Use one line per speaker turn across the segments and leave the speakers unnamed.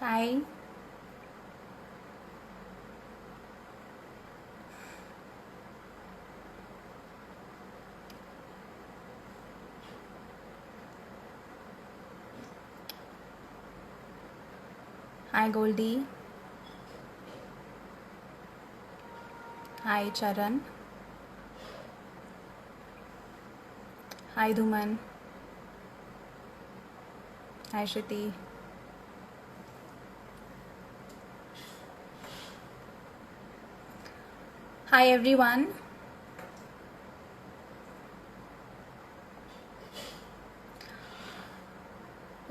Hi. Hi, Goldie. Hi, Charan. Hi, Dhuman. Hi, Shriti. Hi, everyone.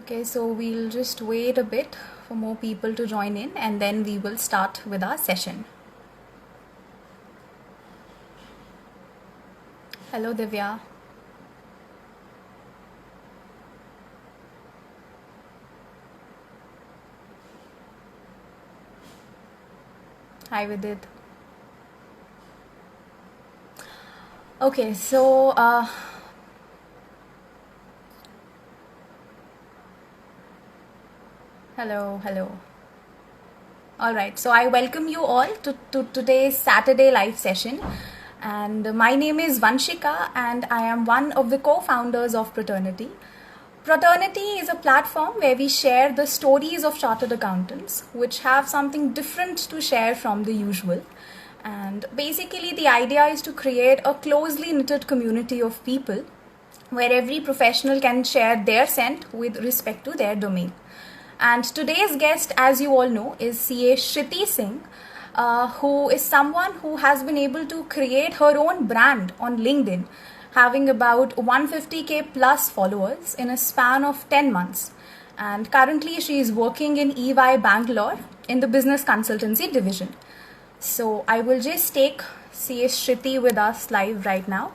Okay, so we'll just wait a bit for more people to join in and then we will start with our session. Hello, Divya. Hi, Vidit. Okay, so hello. All right, so I welcome you all to today's Saturday live session. And my name is Vanshika, and I am one of the co founders of Fraternity. Fraternity is a platform where we share the stories of chartered accountants, which have something different to share from the usual. And basically, the idea is to create a closely knitted community of people where every professional can share their scent with respect to their domain. And today's guest, as you all know, is CA Shriti Singh, who is someone who has been able to create her own brand on LinkedIn, having about 150K plus followers in a span of 10 months. And currently, she is working in EY Bangalore in the business consultancy division. So, I will just take CA Shriti with us live right now.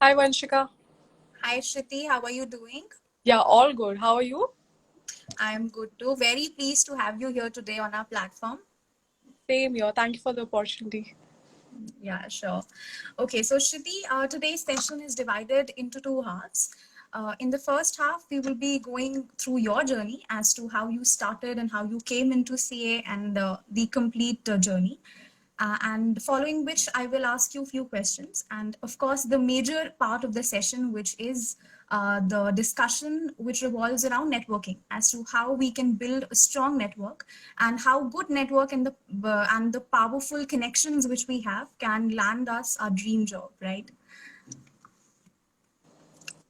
Hi, Vanshika.
Hi, Shriti, how are you doing?
Yeah, all good. How are you?
I'm good too. Very pleased to have you here today on our platform.
Same here. Thank you for the opportunity.
Yeah, sure. Okay, so Shruti, today's session is divided into two halves. In the first half, we will be going through your journey as to how you started and how you came into CA and the complete journey. And following which, I will ask you a few questions. And of course, the major part of the session, which is the discussion which revolves around networking as to how we can build a strong network and how good network and the powerful connections which we have can land us our dream job, right?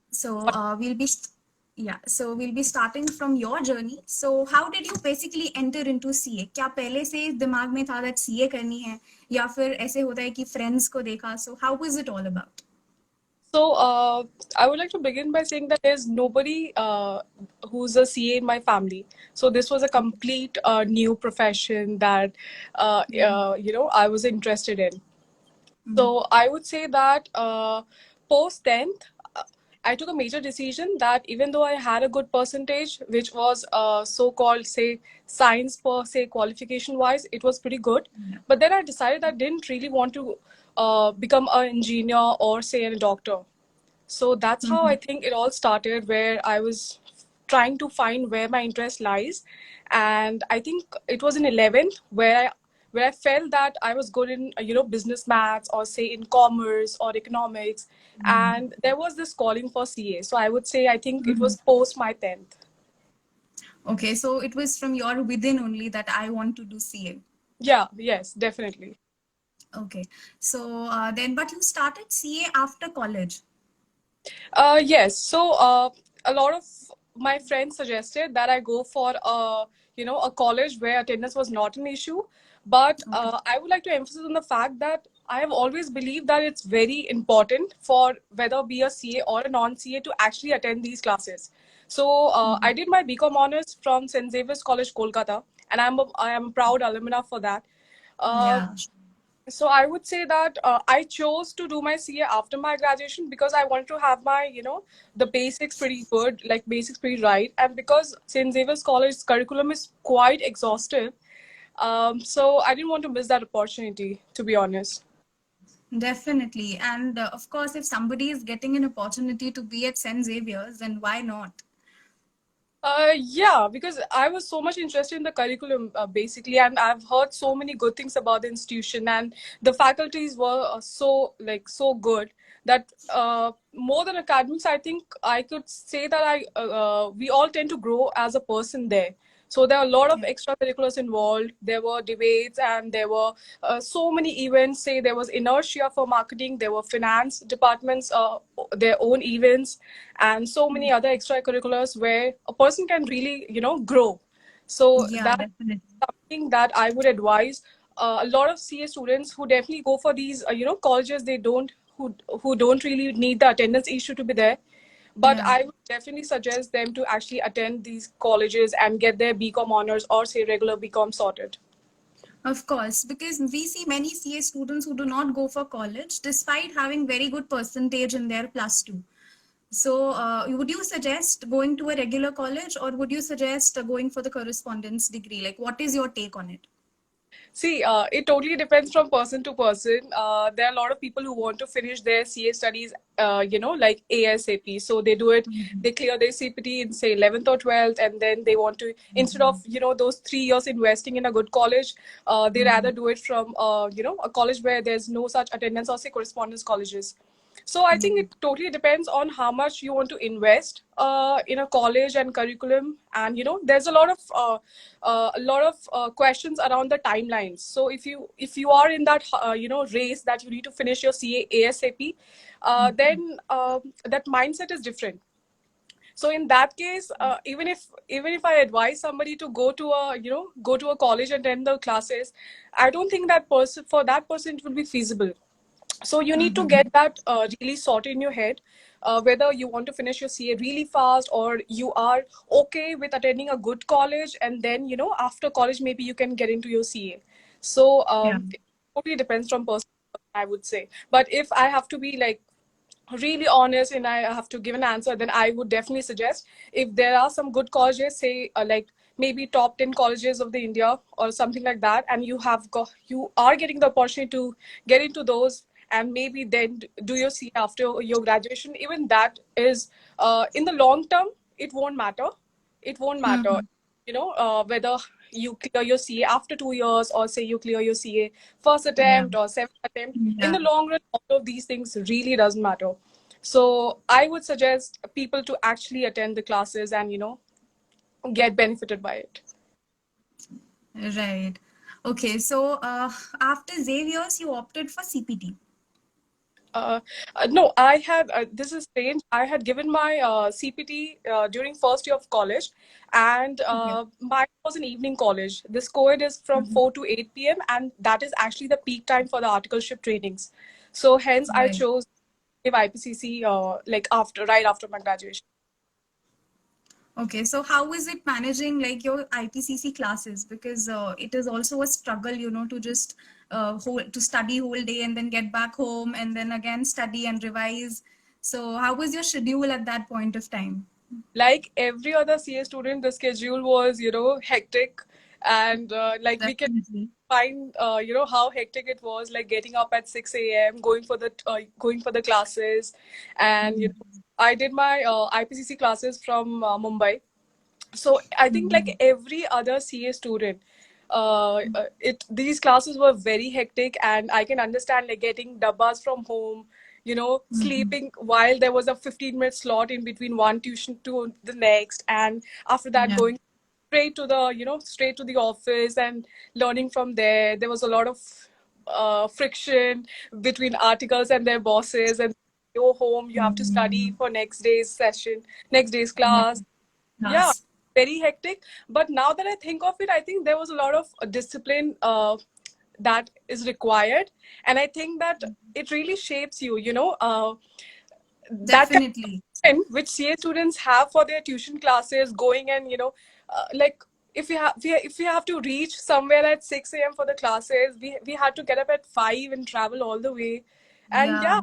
So we'll be starting from your journey. So how did you basically enter into CA? क्या पहले से दिमाग में था that CA करनी है या फिर ऐसे होता है कि friends को देखा? So how was it all about?
So, I would like to begin by saying that there's nobody who's a CA in my family. So, this was a complete new profession that, I was interested in. So, I would say that post 10th, I took a major decision that even though I had a good percentage, which was so-called, say, science per se qualification wise, it was pretty good. But then I decided I didn't really want to become an engineer or say a doctor. So that's how I think it all started, where I was trying to find where my interest lies. And I think it was in 11th where I felt that I was good in business maths or say in commerce or economics, and there was this calling for CA. So I would say I think it was post my 10th.
Okay, so it was from your within only that I want to do CA.
Yeah, yes, definitely.
Okay, so then, but you started CA after college.
Yes. So a lot of my friends suggested that I go for a college where attendance was not an issue. But
Okay.
I would like to emphasize on the fact that I have always believed that it's very important for whether be a CA or a non-CA to actually attend these classes. So I did my BCom honors from St. Xavier's College, Kolkata, and I am a proud alumna for that. Uh,
Yeah.
So I would say that I chose to do my CA after my graduation because I wanted to have my, the basics pretty good, like basics pretty right. And because St. Xavier's College curriculum is quite exhaustive, so I didn't want to miss that opportunity, to be honest.
Definitely. And of course, if somebody is getting an opportunity to be at St. Xavier's, then why not?
Yeah, because I was so much interested in the curriculum, basically, and I've heard so many good things about the institution, and the faculties were so good that more than academics, I think I could say that we all tend to grow as a person there. So there are a lot of
Yeah.
extracurriculars involved. There were debates, and there were so many events. Say there was inertia for marketing. There were finance departments, their own events, and so many other extracurriculars where a person can really, grow. So
Yeah,
that's
definitely.
something that I would advise a lot of CA students who definitely go for these, colleges. They don't who don't really need the attendance issue to be there. But
Yeah.
I would definitely suggest them to actually attend these colleges and get their BCom honors or say regular BCom sorted.
Of course, because we see many CA students who do not go for college despite having very good percentage in their plus two. So, would you suggest going to a regular college or would you suggest going for the correspondence degree? Like, what is your take on it?
See, it totally depends from person to person. There are a lot of people who want to finish their CA studies, like ASAP. So they do it,
Mhm.
they clear their CPT in, say, 11th or 12th, and then they want to, instead of, those 3 years investing in a good college, they rather
Mhm.
do it from, a college where there's no such attendance or, say, correspondence colleges. So I
Yeah.
think it totally depends on how much you want to invest in a college and curriculum, and there's a lot of questions around the timelines. So if you are in that race that you need to finish your CA ASAP, then that mindset is different. So in that case, even if I advise somebody to go to a college and attend the classes, I don't think that person for that person it will be feasible. So you need to get
Mhm.
that really sorted in your head, whether you want to finish your CA really fast or you are okay with attending a good college, and then after college maybe you can get into your CA. So
Yeah.
it totally depends from person to person, I would say. But if I have to be like really honest and I have to give an answer, then I would definitely suggest, if there are some good colleges, say like maybe top 10 colleges of the India or something like that, and you are getting the opportunity to get into those, and maybe then do your CA after your graduation. Even that is, in the long term, it won't matter. It won't matter,
Mhm.
whether you clear your CA after 2 years or say you clear your CA first
Yeah.
attempt or seventh attempt. In
Yeah.
the long run, all of these things really doesn't matter. So I would suggest people to actually attend the classes and get benefited by it.
Right. Okay. So, after Xavier's, you opted for CPT.
Uh, no, I had, this is strange. I had given my CPT during first year of college, and
Okay.
mine was an evening college. This co-ed is from
Mhm.
4 to 8 p.m., and that is actually the peak time for the articleship trainings. So hence I
Right.
chose to give IPCC like right after my graduation.
Okay, so how is it managing like your IPCC classes? Because it is also a struggle, to just to study whole day and then get back home and then again study and revise. So how was your schedule at that point of time?
Like every other CA student, the schedule was, hectic. And like we can
Definitely.
find, how hectic it was, like getting up at 6 a.m., going for the classes. And,
Mhm.
I did my IPCC classes from Mumbai. So I think like
Mhm.
every other CA student, it these classes were very hectic, and I can understand like getting dabbas from home,
Mhm.
sleeping while there was a 15-minute slot in between one tuition to the next, and after that
Yeah.
going straight to the office and learning from there. There was a lot of friction between articles and their bosses, and go home, you have to study
Mhm.
for next day's session, next day's
Yeah.
class. Yeah,
Class.
very hectic. But now that I think of it, I think there was a lot of discipline that is required. And I think that it really shapes you, that kind
Definitely.
of discipline which CA students have for their tuition classes, going and, like, if we have to reach somewhere at 6 a.m. for the classes, we had to get up at 5 and travel all the way. And yeah,
Yeah.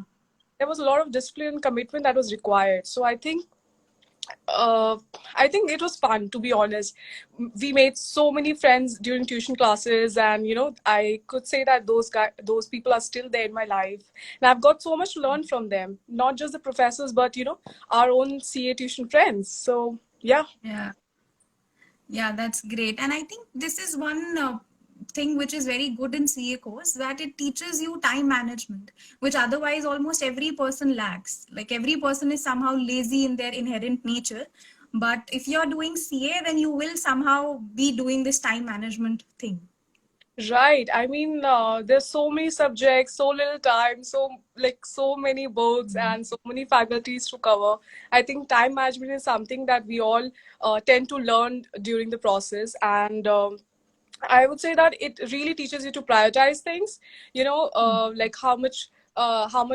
there was a lot of discipline and commitment that was required. So uh, I think it was fun, to be honest. We made so many friends during tuition classes, and I could say that those people are still there in my life, and I've got so much to learn from them. Not just the professors, but our own CA tuition friends. So yeah.
Yeah. Yeah, that's great. And I think this is one thing which is very good in CA course, that it teaches you time management, which otherwise almost every person lacks. Like every person is somehow lazy in their inherent nature. But if you're doing CA, then you will somehow be doing this time management thing.
Right. I mean, there's so many subjects, so little time, so many books and so many faculties to cover. I think time management is something that we all tend to learn during the process, and I would say that it really teaches you to prioritize things. Like how much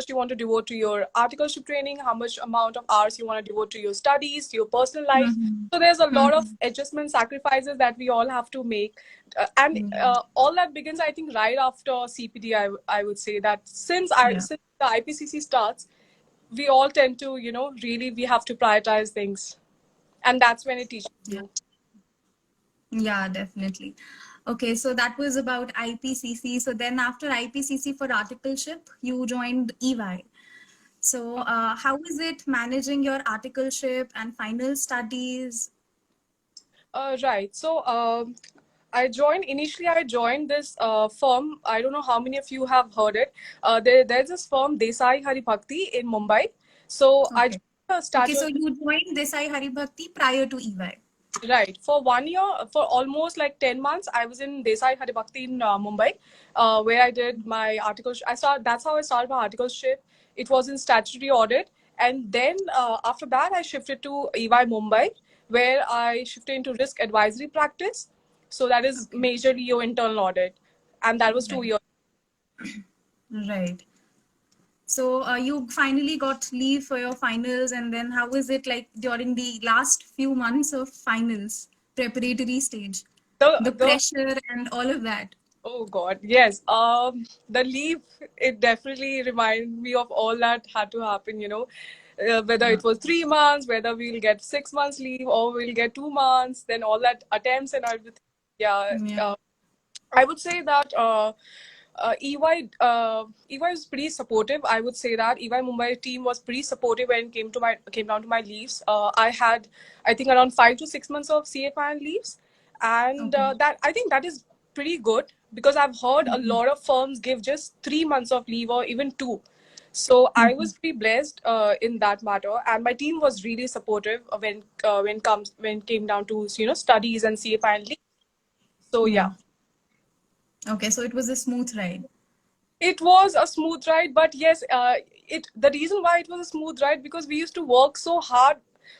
you want to devote to your articleship training, how much amount of hours you want to devote to your studies, to your personal life.
Mm-hmm.
So there's a lot of
Mm-hmm.
adjustment sacrifices that we all have to make, and all that begins, I think, right after CPD. I would say that
Yeah.
since the IPCC starts, we all tend to really we have to prioritize things, and that's when it teaches
Yeah.
you.
Yeah, definitely. Okay, so that was about IPCC. So then after IPCC for articleship, you joined EY. So how is it managing your articleship and final studies?
Right. So I joined this firm. I don't know how many of you have heard it. There's this firm, Desai Hari Bhakti, in Mumbai. So I
Okay.
joined the
Okay, so
statutory.
you joined Desai Haribhakti prior to EY.
Right. For 1 year, for almost like 10 months, I was in Desai Hari Bhakti in Mumbai, where I did my article. That's how I started my articleship. It was in statutory audit. And then after that, I shifted to EY Mumbai, where I shifted into risk advisory practice. So that is
Okay.
majorly your internal audit. And that was two
Right.
years.
Right. So you finally got leave for your finals, and then how was it like during the last few months of finals, preparatory stage, the
The
pressure and all of that?
Oh God, yes. The leave, it definitely reminded me of all that had to happen, whether
Yeah.
it was 3 months, whether we'll get 6 months leave or we'll get 2 months, then all that attempts and everything. Yeah.
Yeah.
I would say that EY was pretty supportive. I would say that EY Mumbai team was pretty supportive when it came down to my leaves. I had, I think, around 5 to 6 months of CFI and leaves, and
Okay.
that I think that is pretty good, because I've heard a
Mhm.
lot of firms give just 3 months of leave or even two. So I
Mhm.
was pretty blessed in that matter, and my team was really supportive when it came down to studies and CFI and leave. So yeah.
Yeah. Okay, so it was a smooth ride.
It was a smooth ride, but yes, it the reason why it was a smooth ride, because we used to work so hard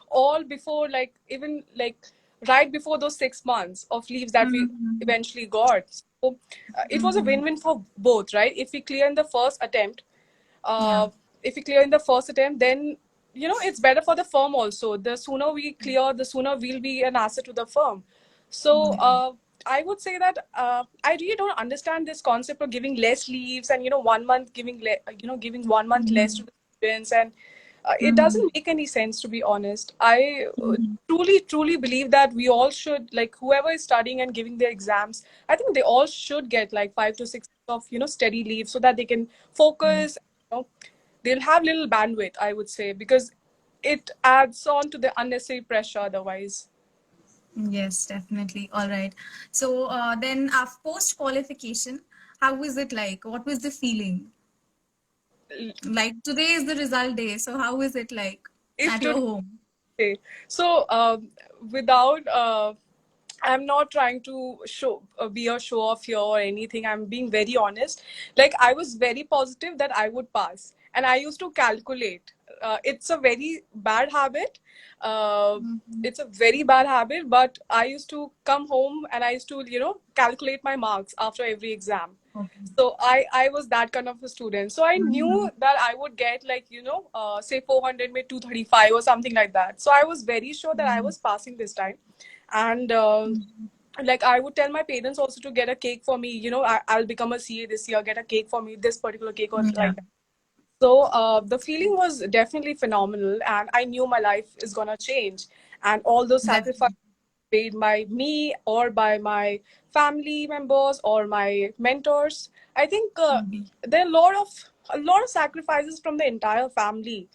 all before, like even like right before those 6 months of leaves that we
Mhm.
eventually got. So it was a
Mhm.
win-win for both, right? If we clear in the first attempt,
Yeah.
then it's better for the firm also. The sooner we clear, the sooner we'll be an asset to the firm. So
Yeah.
I would say that I really don't understand this concept of giving less leaves, and 1 month giving 1 month less to
Mhm.
the students, and it
Mhm.
doesn't make any sense, to be honest. I
Mhm.
truly believe that we all should, like, whoever is studying and giving their exams, I think they all should get like 5 to 6 of steady leave, so that they can
Right.
focus. They'll have little bandwidth, I would say, because it adds on to the unnecessary pressure otherwise.
Yes, definitely. All right. So then, post qualification, how was it like? What was the feeling? Like today is the result day. So how is it like
If
at your
today,
home?
so without I'm not trying to be a show off here or anything. I'm being very honest. Like, I was very positive that I would pass, and I used to calculate. It's a very bad habit. Uh,
Mhm.
it's a very bad habit. But I used to come home and I used to calculate my marks after every exam.
Okay.
So I was that kind of a student. So I knew
Mhm.
that I would get, like, say 400 with 235 or something like that. So I was very sure that I was passing this time. And like I would tell my parents also to get a cake for me. I'll become a CA this year. Get a cake for me, this particular cake or
Yeah.
like that. So the feeling was definitely phenomenal, and I knew my life is gonna change. And all those sacrifices
Definitely.
made by me or by my family members or my mentors, I think
Mhm.
there are a lot of sacrifices from the entire family.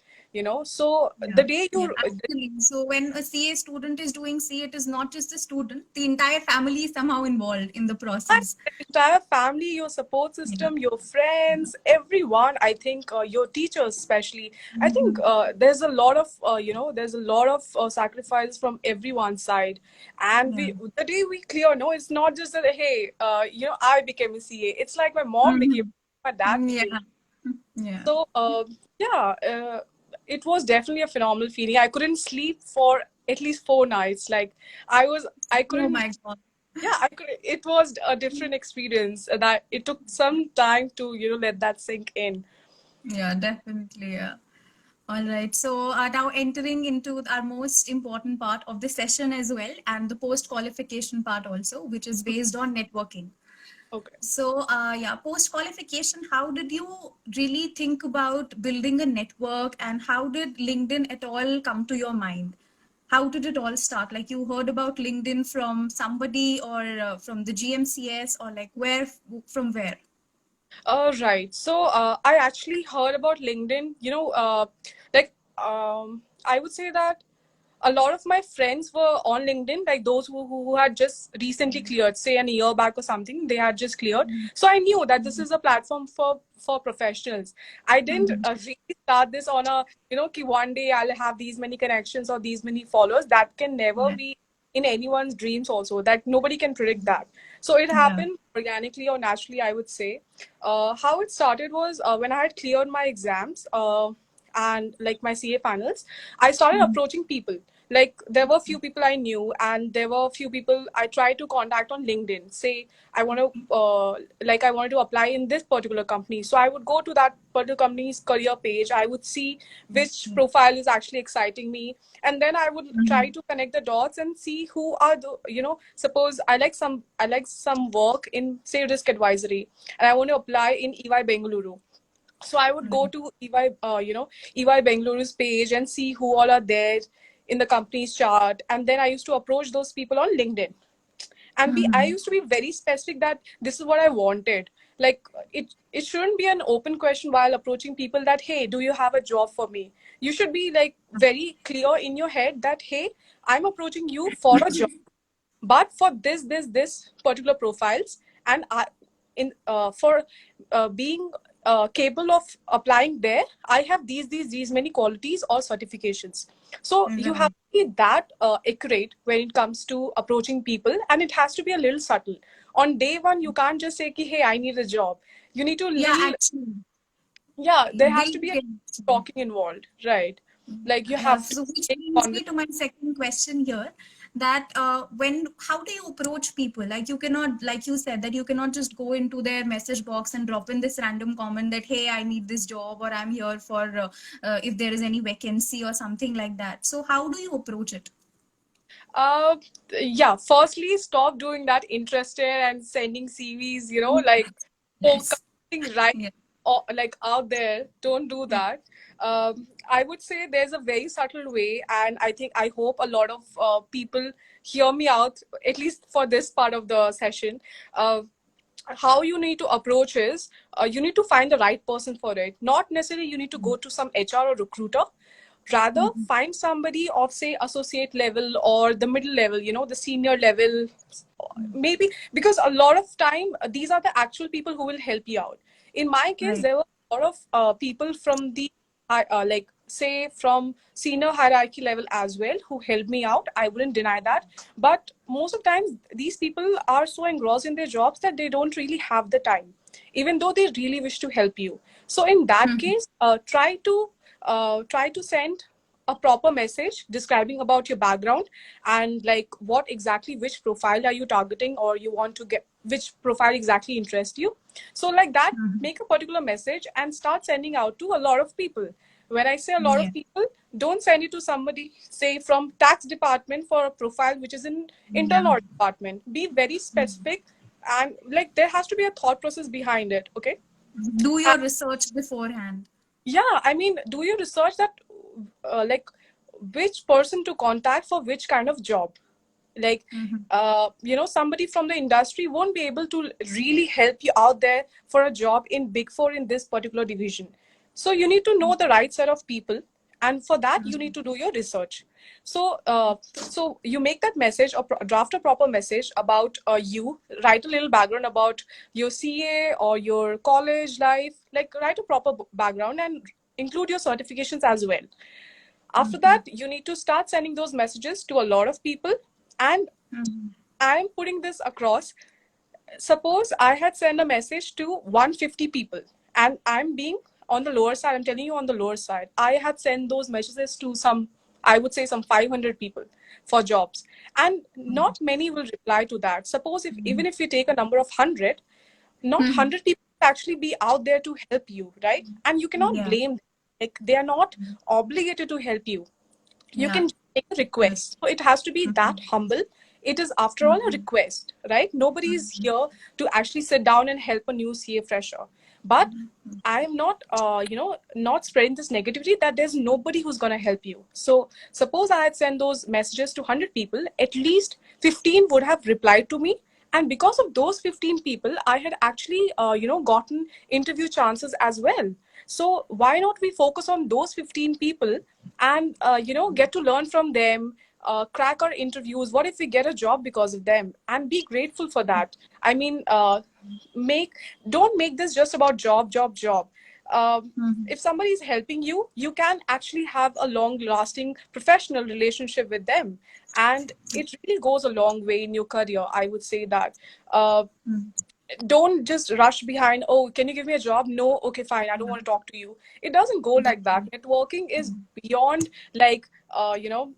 So
Yeah.
the day
Yeah.
you
Actually, so when a CA student is doing CA, it is not just the student, the entire family is somehow involved in the process.
the entire family, your support
Yeah.
system, your friends, everyone, I think your teachers especially, I think
Mhm.
there's a lot of sacrifices from everyone's side. And
Yeah.
the day we clear, no, it's not just that, hey, I became a CA. It's like my mom became,
Mhm.
my dad became.
Yeah. Yeah.
So yeah, it was definitely a phenomenal feeling. I couldn't sleep for at least 4 nights. Like I
Oh
couldn't.
my God.
Yeah, I could. It was a different experience. That it took some time to let that sink in.
Yeah, definitely. Yeah. All right. So now entering into our most important part of the session as well, and the post qualification part also, which is based on networking.
Okay.
So, yeah, post qualification, how did you really think about building a network, and how did LinkedIn at all come to your mind? How did it all start? Like, you heard about LinkedIn from somebody, or from the GMCS, or like from where?
Right. So I actually heard about LinkedIn. Like I would say that a lot of my friends were on LinkedIn, like those who had just recently cleared, say an year back or something, they had just cleared. So I knew that this is a platform for professionals. I didn't
Mhm.
really start this on a, ki one day I'll have these many connections or these many followers. That can never
Yeah.
be in anyone's dreams also, that nobody can predict that. So it
Yeah.
happened organically or naturally, I would say. How it started was when I had cleared my exams and like my CA finals, I started
Mhm.
approaching people. Like there were few people I knew, and there were few people I tried to contact on LinkedIn. Say I want to I wanted to apply in this particular company, so I would go to that particular company's career page. I would see which
Okay.
profile is actually exciting me, and then I would try
Mhm.
to connect the dots and see who are the, suppose I like some work in, say, risk advisory, and I want to apply in EY Bengaluru. So I would go
Right.
to EY Bengaluru's page and see who all are there in the company's chart, and then I used to approach those people on LinkedIn. And I
Mhm.
used to be very specific that this is what I wanted. Like it shouldn't be an open question while approaching people that, hey, do you have a job for me? You should be like very clear in your head that, hey, I'm approaching you for a job, but for this particular profiles, and I in for being capable of applying there, I have these many qualities or certifications. So you have
Right.
to be that accurate when it comes to approaching people, and it has to be a little subtle. On day one, you can't just say ki, hey, I need a job. You need to
Yeah,
little,
actually,
yeah, there has
will
to be a
get.
talking involved, right? Like you
Yeah,
have to
so which
make
brings me
conversation.
to my second question here, that how do you approach people? Like, you cannot, like you said, that you cannot just go into their message box and drop in this random comment that, hey, I need this job, or I'm here for if there is any vacancy or something like that. So how do you approach it?
Uh, yeah. Firstly, stop doing that interested and sending CVs. Like
Yes.
casting right,
Yeah.
or like out there. Don't do
Yeah.
that. I would say there's a very subtle way, and I hope a lot of people hear me out, at least for this part of the session. How you need to approach is, you need to find the right person for it. Not necessarily you need to go to some HR or recruiter. Rather,
Mhm.
find somebody of, say, associate level or the middle level, the senior level, maybe, because a lot of time these are the actual people who will help you out. In my case,
Right.
there were a lot of people from the like, say, from senior hierarchy level as well, who helped me out. I wouldn't deny that. But most of the times these people are so engrossed in their jobs that they don't really have the time, even though they really wish to help you. So in that
Mhm.
case, try to send a proper message describing about your background, and like what exactly, which profile are you targeting, or you want to get, which profile exactly interests you. So like that,
Mhm.
make a particular message and start sending out to a lot of people. When I say a lot
Yeah.
of people, don't send it to somebody, say from tax department for a profile which is in
Yeah.
internal audit department. Be very specific, and like there has to be a thought process behind it. Okay.
Do your research beforehand.
Yeah, I mean, do you research that, like, which person to contact for which kind of job? Like,
Mm-hmm.
somebody from the industry won't be able to really help you out there for a job in Big Four in this particular division. So you need to know the right set of people, and for that you need to do your research. So you make that message or draft a proper message about you. Write a little background about your CA or your college life. Like, write a proper background and include your certifications as well. After that, you need to start sending those messages to a lot of people. And I'm putting this across. Suppose I had sent a message to 150 people, and I'm being on the lower side. I'm telling you, on the lower side, I had sent those messages to some, I would say, some 500 people for jobs, and not many will reply to that. Suppose if even if you take a number of 100, not 100 people will actually be out there to help you, right? And you cannot
Yeah.
blame them. Like, they are not obligated to help you. You
Yeah.
can make a
Correct.
request. So it has to be that humble. It is, after all, a request, right? Nobody is here to actually sit down and help a new CA fresher. But I am not, not spreading this negativity that there's nobody who's going to help you. So suppose I had sent those messages to 100 people, at least 15 would have replied to me. And because of those 15 people, I had actually, gotten interview chances as well. So why not we focus on those 15 people and, get to learn from them, crack our interviews. What if we get a job because of them? And be grateful for that. I mean, make don't make this just about job, job, job. If somebody is helping you, you can actually have a long lasting professional relationship with them, and it really goes a long way in your career, I would say that. uh, don't just rush behind, oh, can you give me a job? No, okay, fine, I don't want to talk to you. It doesn't go like that. Networking is beyond, like,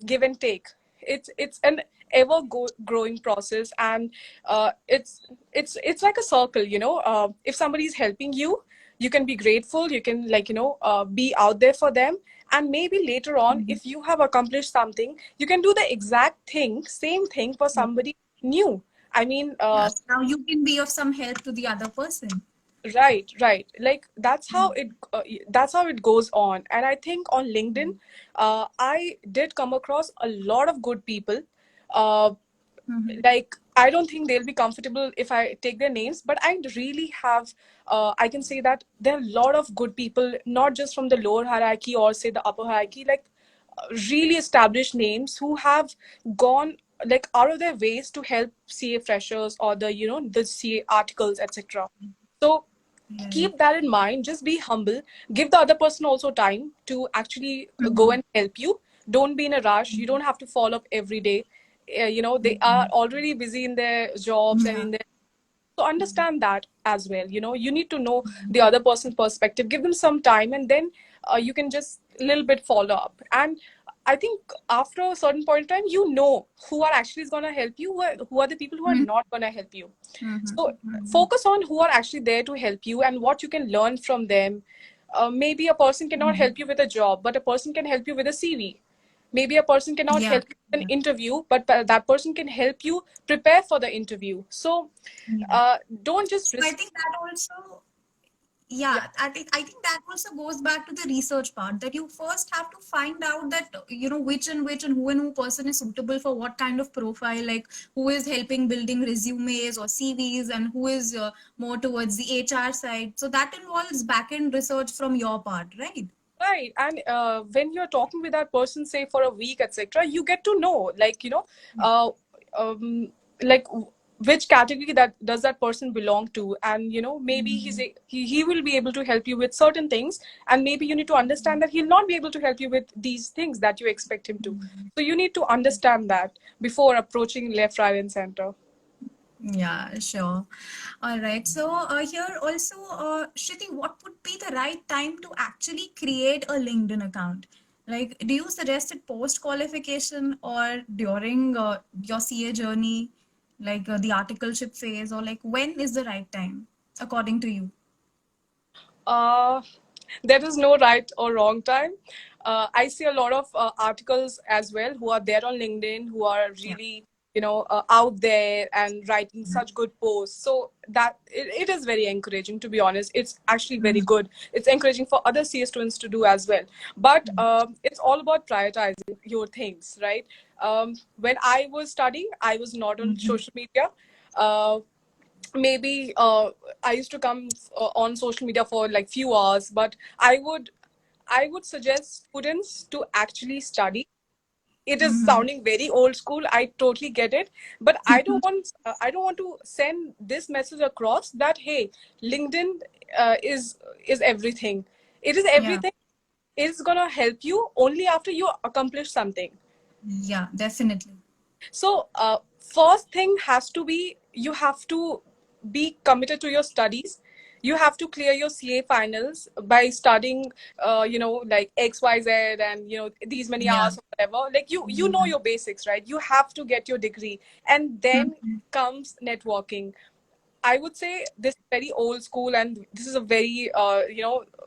give and take. It's an ever growing process, and it's like a circle. If somebody is helping you, you can be grateful, you can, like, be out there for them. And maybe later on, if you have accomplished something, you can do the exact thing, same thing, for somebody new. I mean,
Yeah. Now you can be of some help to the other person.
right. Like, that's how it goes on. And I think on LinkedIn, I did come across a lot of good people. Uh, like, I don't think they'll be comfortable if I take their names, but I really have. I can say that there are a lot of good people, not just from the lower hierarchy or say the upper hierarchy, like, really established names who have gone, like, out of their ways to help CA freshers or the CA articles, etc. So
Yeah.
keep that in mind. Just be humble. Give the other person also time to actually go and help you. Don't be in a rush. You don't have to follow up every day. They are already busy in their jobs and
Yeah.
in their, so understand that as well. You need to know the other person's perspective. Give them some time, and then you can just a little bit follow up. And I think after a certain point in time, who are actually going to help you, who are the people who are not going to help you. So focus on who are actually there to help you and what you can learn from them. Maybe a person cannot help you with a job, but a person can help you with a CV. Maybe a person cannot
Yeah.
help you with an interview, but that person can help you prepare for the interview. So
Yeah.
don't just
So I think that also,
yeah,
yeah, I think that also goes back to the research part, that you first have to find out that which and who person is suitable for what kind of profile, like who is helping building resumes or CVs, and who is more towards the HR side. So that involves back end research from your part, right?
right. And when you're talking with that person, say for a week, etc., you get to know, like, uh, like, which category that does that person belong to. And maybe he will be able to help you with certain things, and maybe you need to understand that he'll not be able to help you with these things that you expect him to. So you need to understand that before approaching left, right, and center.
Yeah, sure. All right. So here also, Shruti, what would be the right time to actually create a LinkedIn account? Like, do you suggest it post qualification or during your CA journey, like the articleship phase, or like when is the right time, according to you?
Uh, There is no right or wrong time. I see a lot of articles as well who are there on LinkedIn who are
Yeah.
really, out there and writing such good posts. So that it is very encouraging, to be honest. It's actually very
Mhm.
good. It's encouraging for other CA students to do as well. But it's all about prioritizing your things, right? When I was studying, I was not on
Mhm.
social media. Maybe I used to come on social media for like few hours, but I would suggest students to actually study. It is
Mhm.
sounding very old school, I totally get it, but I don't want to send this message across that, hey, LinkedIn is everything. It is
Yeah.
everything. It's gonna help you only after you accomplish something.
Yeah, definitely.
So, first thing has to be, you have to be committed to your studies. You have to clear your CA finals by studying, like XYZ and these many
Yeah.
hours or whatever. Like you know
Yeah.
your basics, right? You have to get your degree, and then
Mhm.
comes networking. I would say this is very old school, and this is a very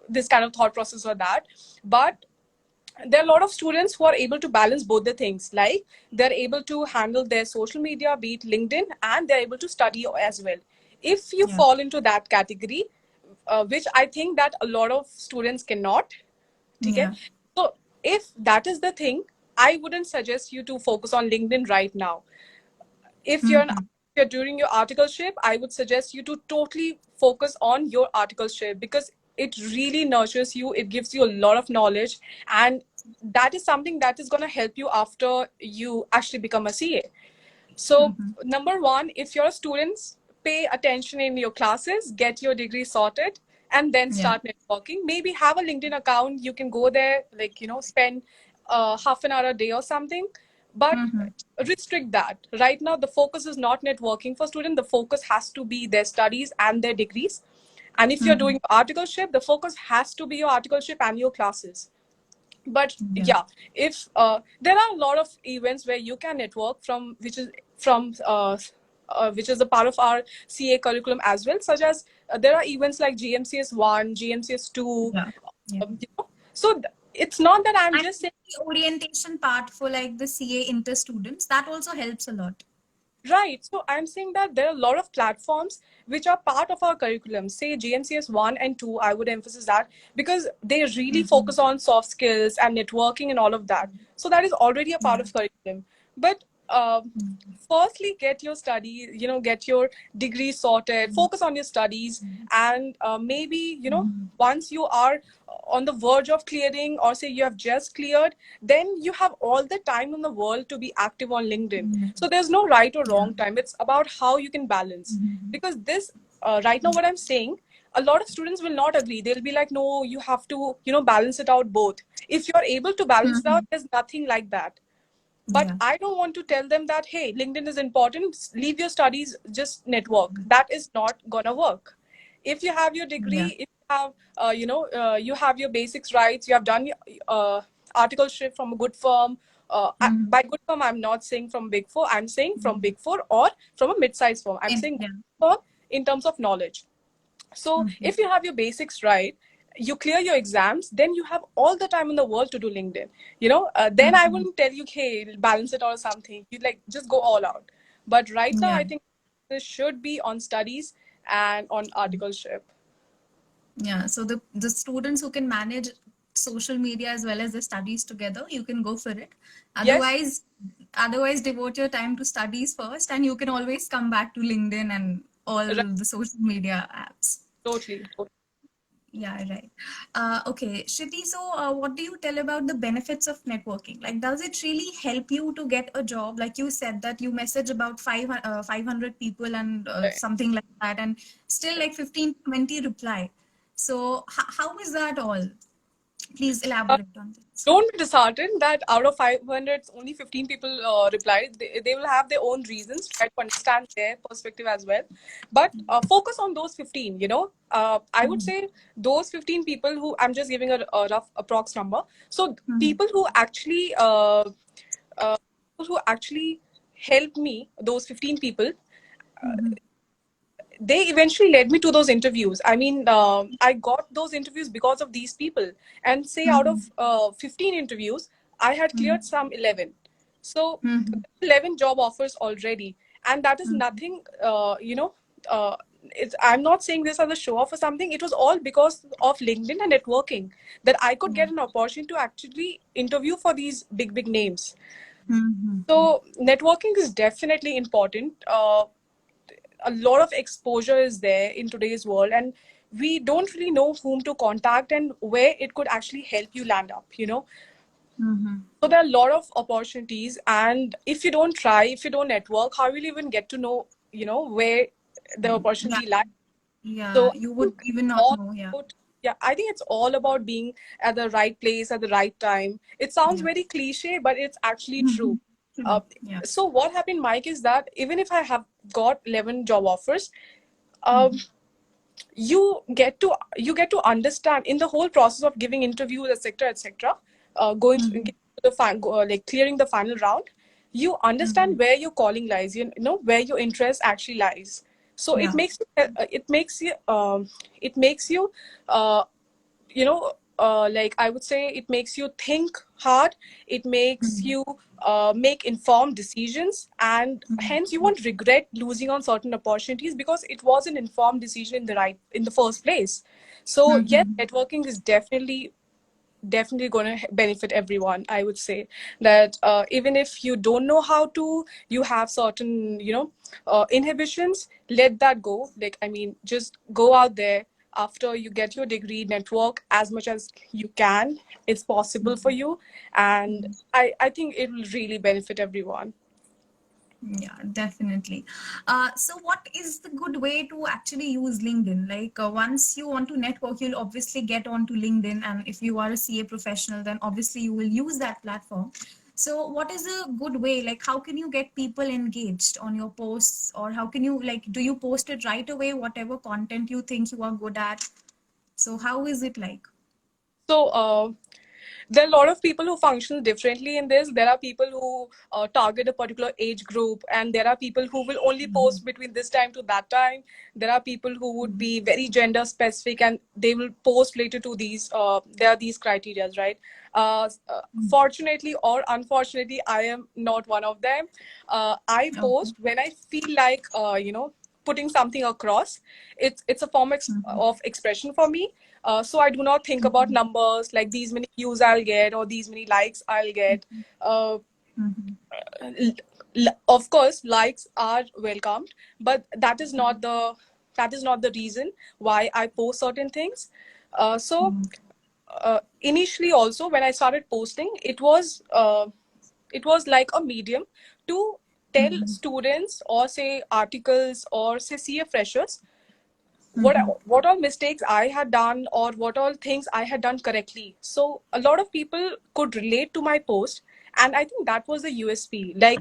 this kind of thought process or that, but there are a lot of students who are able to balance both the things, like they're able to handle their social media, be it LinkedIn, and they're able to study as well. If you
Yeah.
fall into that category, which I think that a lot of students cannot, okay,
Yeah.
so if that is the thing, I wouldn't suggest you to focus on LinkedIn right now. If
Mhm.
you're during your articleship, I would suggest you to totally focus on your articleship, because it really nurtures you, it gives you a lot of knowledge, and that is something that is going to help you after you actually become a CA. So,
Mhm.
number one, if you're a student, pay attention in your classes, get your degree sorted, and then
Yeah.
start networking. Maybe have a LinkedIn account. You can go there, like, spend half an hour a day or something, but
Mhm.
restrict that. Right now, the focus is not networking for students. The focus has to be their studies and their degrees. And if you're
Mhm.
doing articleship, the focus has to be your articleship and your classes. But
Yeah.
yeah, if there are a lot of events where you can network from, which is a part of our CA curriculum as well, such as there are events like GMCS 1, GMCS 2.
Yeah. Yeah.
So it's not that I'm
And
just saying.
the orientation part for like the CA inter students, that also helps a lot.
Right. So I'm saying that there are a lot of platforms which are part of our curriculum. Say GMCS 1 and 2, I would emphasize that, because they really
Mhm.
focus on soft skills and networking and all of that. So that is already a part
Yeah.
of curriculum. But firstly, get your study, get your degree sorted, focus on your studies, and maybe, once you are on the verge of clearing, or say you have just cleared, then you have all the time in the world to be active on LinkedIn.
Mhm.
So there's no right or
Yeah.
wrong time. It's about how you can balance.
Mhm.
Because this, right now, what I'm saying, a lot of students will not agree. They'll be like, no, you have to, balance it out both. If you're able to balance it out,
Mhm.
there's nothing like that. But
Yeah.
I don't want to tell them that, hey, LinkedIn is important, leave your studies, just network. That is not gonna work. If you have your degree,
Yeah.
if you have you have your basics rights, you have done your articleship from a good firm.
Mhm.
By good firm, I'm not saying from big four, I'm saying from big four or from a mid-sized firm. I'm saying
Yeah.
good firm in terms of knowledge. So
Mhm.
if you have your basics right, you clear your exams, then you have all the time in the world to do LinkedIn. Then I
Mhm.
wouldn't tell you, hey, balance it or something. You like just go all out. But right now,
Yeah.
I think this should be on studies and on articleship.
Yeah. So the students who can manage social media as well as the studies together, you can go for it.
Yes,
Otherwise devote your time to studies first, and you can always come back to LinkedIn and all
right,
the social media apps.
totally.
Yeah, right. Okay, Shriti, so what do you tell about the benefits of networking? Like, does it really help you to get a job? Like you said that you message about 500 people and
Right.
something like that, and still like 15, 20 reply. So how is that all? Please elaborate on this.
Don't be disheartened that out of 500 only 15 people replied. They will have their own reasons, try to understand their perspective as well, but focus on those 15. I would
Mhm.
say those 15 people, who I'm just giving a rough approx number. So
Mhm.
people who actually helped me, those 15 people,
Mhm.
they eventually led me to those interviews. I mean, I got those interviews because of these people. And say out of 15 interviews, I had cleared some 11. So 11 job offers already. And that is nothing, I'm not saying this as a show off or something. It was all because of LinkedIn and networking that I could get an opportunity to actually interview for these big, big names. So networking is definitely important. A lot of exposure is there in today's world, and we don't really know whom to contact and where it could actually help you land up, So there are a lot of opportunities, and if you don't try, if you don't network, how will you even get to know, where the opportunity lies? So
You would even not
all
know.
about, yeah, I think it's all about being at the right place at the right time. It sounds very cliche, but it's actually true. Uh, so what happened, Mike, is that even if I have got 11 job offers, um, you get to understand in the whole process of giving interviews, etc., going through like clearing the final round. You understand where your calling lies, where your interest actually lies. So it makes you uh, like I would say, it makes you think hard. It makes you make informed decisions, and hence you won't regret losing on certain opportunities because it was an informed decision in the first place. So yes, networking is definitely going to benefit everyone. I would say that even if you don't know how to, you have certain inhibitions, let that go. Like, I mean, just go out there. After you get your degree, network as much as you can. It's possible for you, and I think it will really benefit everyone.
Yeah, definitely. So what is the good way to actually use LinkedIn? Like once you want to network, you'll obviously get onto LinkedIn. And if you are a CA professional, then obviously you will use that platform. So what is a good way? Like how can you get people engaged on your posts? Or how can you like, do you post it right away, whatever content you think you are good at? So how is it like?
So there are a lot of people who function differently in this. There are people who target a particular age group, and there are people who will only post between this time to that time. There are people who would be very gender specific, and they will post related to these. There are these criteria, right? Fortunately or unfortunately, I am not one of them. I
Okay.
post when I feel like putting something across. It's a form of expression for me. So I do not think about numbers like these many views I'll get or these many likes I'll get. Uh, of course, likes are welcomed, but that is not the reason why I post certain things. Initially, also when I started posting, it was like a medium to tell students or say articles or say CA freshers what all mistakes I had done or what all things I had done correctly. So a lot of people could relate to my post, and I think that was the USP. Like,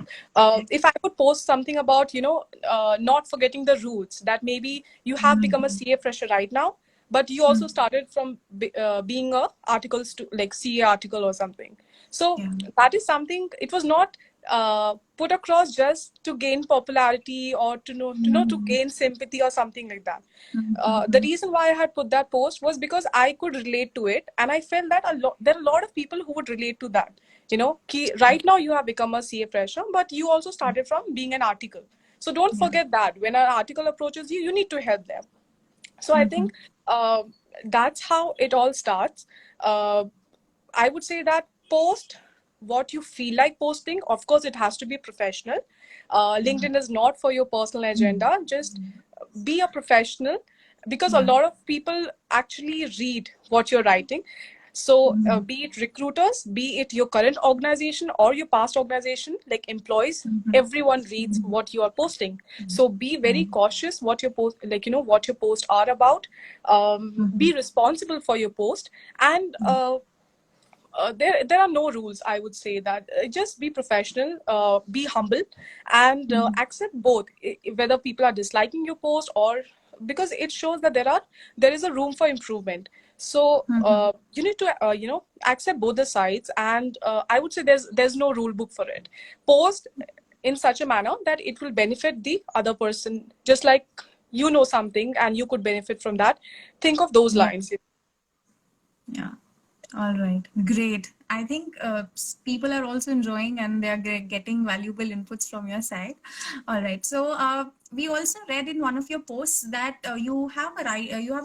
if I would post something about not forgetting the roots, that maybe you have become a CA fresher right now, but you also started from being a like CA article or something. So
Yeah.
that is something. It was not put across just to gain popularity or to gain sympathy or something like that. The reason why I had put that post was because I could relate to it, and I felt that there are a lot of people who would relate to that. Right now you have become a CA fresher, but you also started from being an article. So don't
Yeah.
forget that when an article approaches you, you need to help them. So I think uh, that's how it all starts. Uh, I would say that post what you feel like posting. Of course, it has to be professional. LinkedIn is not for your personal agenda. Just be a professional, because a
Yeah.
lot of people actually read what you're writing. So, be it recruiters, be it your current organization or your past organization, like employees, everyone reads what you are posting. So, be very cautious what your post, what your posts are about. Be responsible for your post, and there are no rules. I would say that just be professional, be humble, and accept both, whether people are disliking your post or because it shows that there is a room for improvement. So you need to accept both the sides, and I would say there's no rule book for it. Post in such a manner that it will benefit the other person, just like you know something and you could benefit from that, think of those
Yeah.
lines.
Yeah. All right. Great. I think people are also enjoying and they are getting valuable inputs from your side. All right. So we also read in one of your posts that you have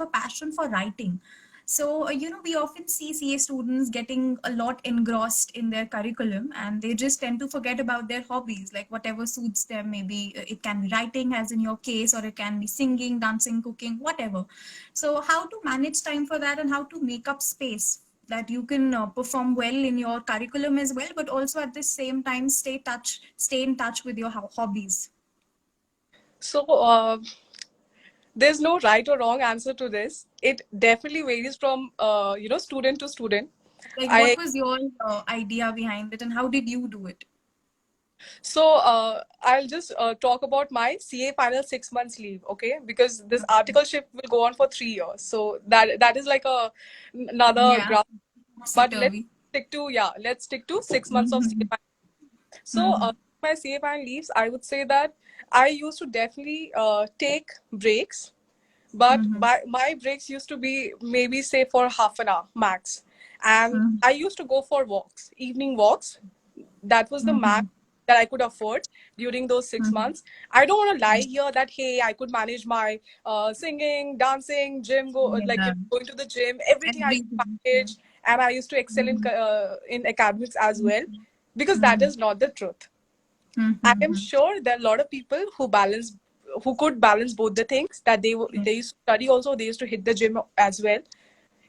a passion for writing. So we often see CA students getting a lot engrossed in their curriculum, and they just tend to forget about their hobbies, like whatever suits them. Maybe it can be writing, as in your case, or it can be singing, dancing, cooking, whatever. So how to manage time for that, and how to make up space that you can perform well in your curriculum as well, but also at the same time stay in touch with your hobbies.
So there's no right or wrong answer to this. It definitely varies from student to student.
Like, what
I
was your idea behind it, and how did you do it?
So I'll just talk about my CA final 6 months leave, okay? Because this articleship will go on for 3 years, so that is like another
Yeah,
graph. But
topsy-turvy.
let's stick to 6 months of
Mm-hmm.
CA final. So
Mm-hmm.
my CA final leaves, I would say that I used to definitely take breaks, but
Mm-hmm.
my breaks used to be maybe say for half an hour max, and
Mm-hmm.
I used to go for walks, evening walks. That was the max
Mm-hmm.
that I could afford during those 6 months. I don't want to lie here that hey, I could manage my singing, dancing, gym, like
Yeah,
going to the gym, everything I could
everything.
manage, and I used to excel in academics as well, because that is not the truth. I am
Mm-hmm.
sure there are a lot of people who could balance both the things, that
Yeah,
they used to study also, they used to hit the gym as well.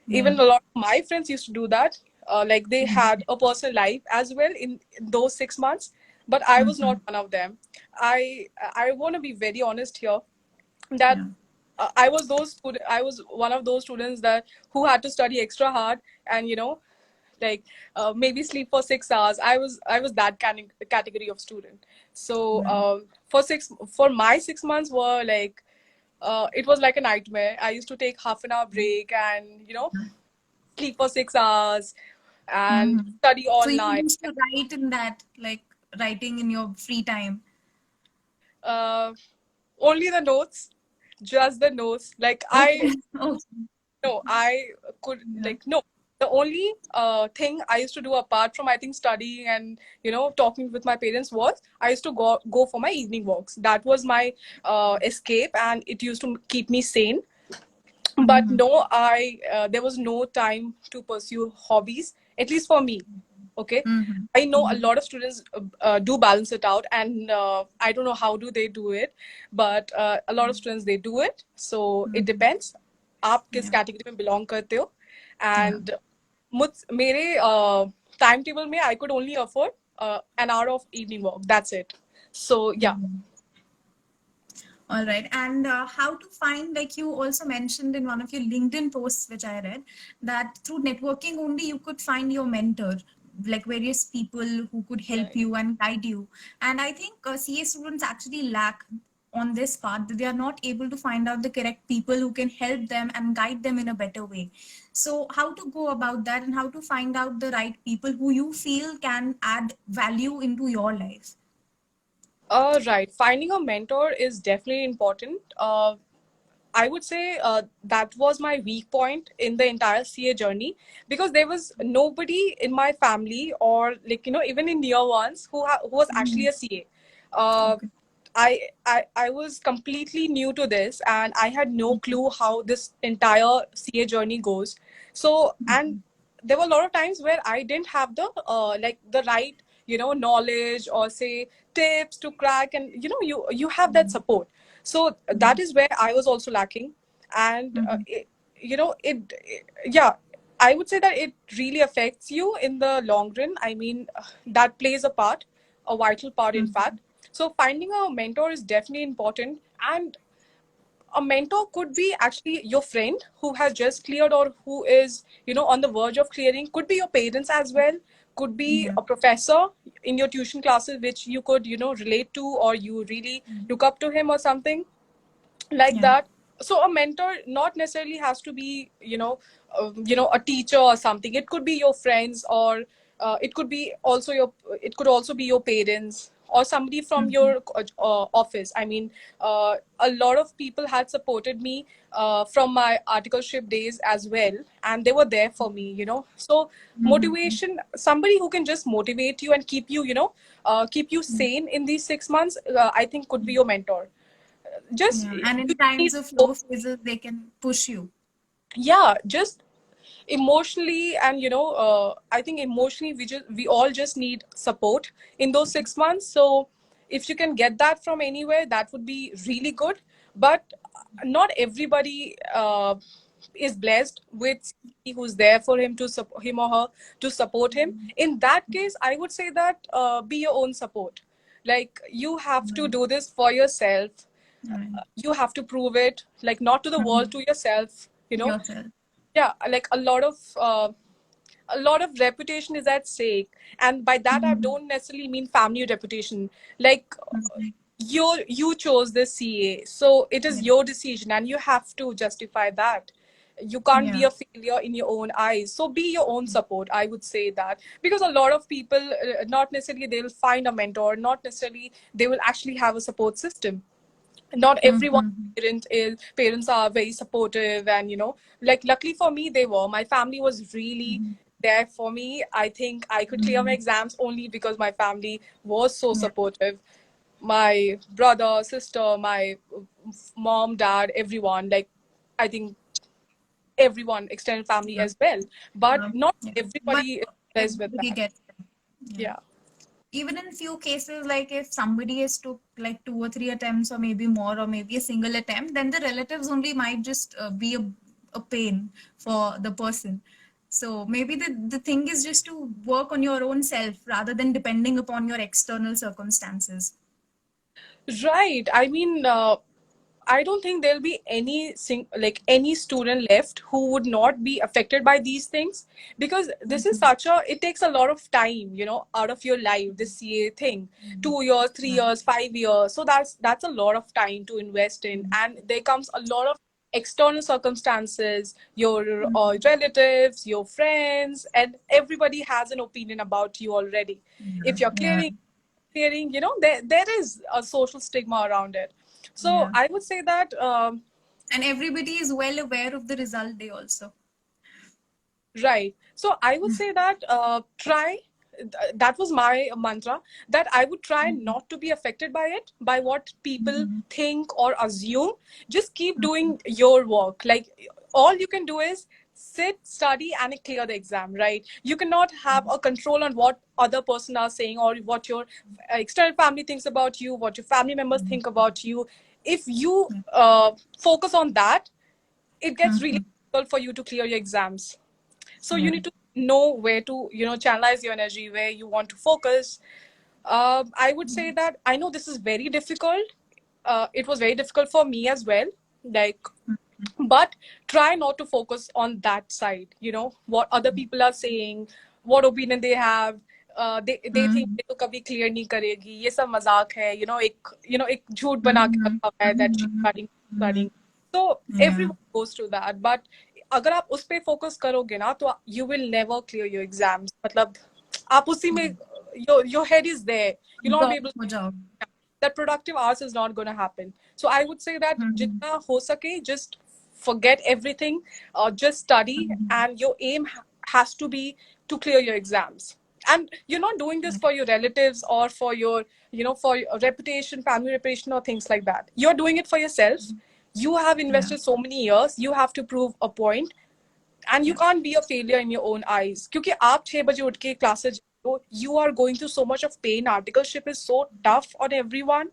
yeah.
Even a lot of my friends used to do that. Like they had a personal life as well in those 6 months, but I was
Mm-hmm.
not one of them. I want to be very honest here that
Yeah.
I was one of those students that who had to study extra hard, and like maybe sleep for 6 hours. I was that category of student. So
Right.
for my 6 months were like it was like a nightmare. I used to take half an hour break and sleep for 6 hours and
Mm-hmm.
study all
So you
night.
used to write in that, like writing in your free time.
Uh, Only the notes, just the notes. Like
Okay. Okay.
no, I could
Yeah.
like no. The only thing I used to do apart from I think studying and talking with my parents was I used to go for my evening walks. That was my escape, and it used to keep me sane. But
Mm-hmm.
no, I there was no time to pursue hobbies, at least for me. Okay,
Mm-hmm.
I know a
Mm-hmm.
lot of students do balance it out, and I don't know how do they do it, but a lot of students they do it. So it
Mm-hmm.
depends आप किस
Yeah.
Category में belong करते हो.
Yeah.
And मुझ मेरे time table में I could only afford an hour of evening walk, that's it. So yeah.
Mhm. All right. And how to find, like you also mentioned in one of your LinkedIn posts, which I read, that through networking only you could find your mentor, like various people who could help
Right.
you and guide you. And I think CA students actually lack on this part, that they are not able to find out the correct people who can help them and guide them in a better way. So how to go about that, and how to find out the right people who you feel can add value into your life?
Right. Finding a mentor is definitely important. I would say that was my weak point in the entire CA journey, because there was nobody in my family or like even in near ones who was actually
Mhm.
a CA. Uh,
Okay.
I was completely new to this, and I had no clue how this entire CA journey goes. So, and there were a lot of times where I didn't have the like the right knowledge or say tips to crack, and you have that support. So
Yeah.
that is where I was also lacking, and
Mhm.
yeah, I would say that it really affects you in the long run. I mean, that plays a part, a vital part, in
Mhm.
fact. So finding a mentor is definitely important, and a mentor could be actually your friend who has just cleared or who is on the verge of clearing. Could be your parents as well. Could be
Yeah.
a professor in your tuition classes which you could relate to, or you really look up to him or something like
Yeah.
that. So a mentor not necessarily has to be a teacher or something. It could be your friends, or it could be also your it could also be your parents or somebody from your office. I mean, a lot of people had supported me from my articleship days as well, and they were there for me, so motivation, somebody who can just motivate you and keep you, keep you sane in these 6 months, I think could be your mentor. Just
Yeah, and
you
in times
need,
of low phases, they can push you.
yeah, just emotionally, and I think emotionally we all just need support in those 6 months. So if you can get that from anywhere, that would be really good. But not everybody is blessed with somebody who's there for him to support him or her, to support him. In that case, I would say that be your own support. Like, you have to
Right.
do this for yourself.
Right.
You have to prove it, like, not to the world, to yourself.
Yourself.
Yeah, like a lot of reputation is at stake, and by that I don't necessarily mean family reputation. Like, you chose this CA, so it is
Yeah.
your decision and you have to justify that. You can't be
Yeah.
a failure in your own eyes, so be your own support, I would say that. Because a lot of people, not necessarily they'll find a mentor, not necessarily they will actually have a support system. Not everyone parents are very supportive, and like, luckily for me, they were. My family was really there for me. I think I could clear my exams only because my family was so
Yeah.
supportive. My brother, sister, my mom, dad, everyone, like, I think everyone, extended family
Yeah.
as well. But not
Yeah. But
everybody is blessed with
everybody
that.
gets it. Yeah.
Yeah.
Even in few cases, like if somebody has took like 2 or 3 attempts, or maybe more, or maybe a single attempt, then the relatives only might just be a pain for the person. So maybe the thing is just to work on your own self rather than depending upon your external circumstances.
Right. I mean, I don't think there'll be like any student left who would not be affected by these things, because this is it takes a lot of time, out of your life, this CA thing, 2 years, 3 years, 5 years. So that's a lot of time to invest in, and there comes a lot of external circumstances, your relatives, your friends, and everybody has an opinion about you already. If you're
Yeah.
clearing, there is a social stigma around it. So
Yeah.
I would say that,
And everybody is well aware of the result day also.
right. So I would say that, try. That was my mantra, that I would try not to be affected by it, by what people think or assume. Just keep doing your work. Like, all you can do is sit, study, and clear the exam, right? You cannot have a control on what other person are saying, or what your extended family thinks about you, what your family members think about you. If you focus on that, it gets really difficult for you to clear your exams. So you
Yeah.
need to know where to, channelize your energy, where you want to focus. I would say that I know this is very difficult. It was very difficult for me as well. Like, but try not to focus on that side. What other people are saying, what opinion they have. They think ये तो कभी clear नहीं करेगी, ये सब मजाक है. एक झूठ बना के रखा हुआ है that she's studying. So
Yeah.
everyone goes through that. But अगर आप उस पे focus करोगे ना, तो you will never clear your exams. मतलब आप उसी में, your head is there. You'll not be able
Absorb हो
to,
जाओ.
that productive hours is not going to happen. So I would say that jitna ho sake, just forget everything, just study, and your aim has to be to clear your exams. And you're not doing this for your relatives or for your, for your reputation, family reputation, or things like that. You're doing it for yourself. You have
Yeah.
invested so many years. You have to prove a point, and you
Yeah.
can't be a failure in your own eyes. क्योंकि आप 6 बजे उठ के classes जाते हो, you are going through so much of pain. Articleship is so tough on everyone,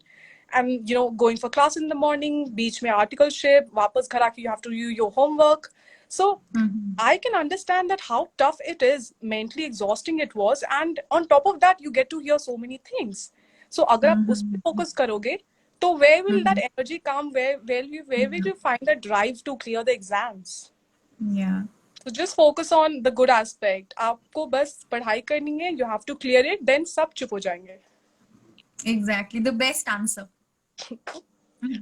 and going for class in the morning, बीच में articleship, वापस घर आके you have to do your homework. So I can understand that how tough it is, mentally exhausting it was, and on top of that, you get to hear so many things. So अगर आप उस पे focus करोगे, तो where will that energy come? Where will you find the drive to clear the exams?
Yeah.
So just focus on the good aspect. आपको बस पढ़ाई करनी है, you have to clear it, then सब चुप हो जाएंगे.
Exactly. The best answer.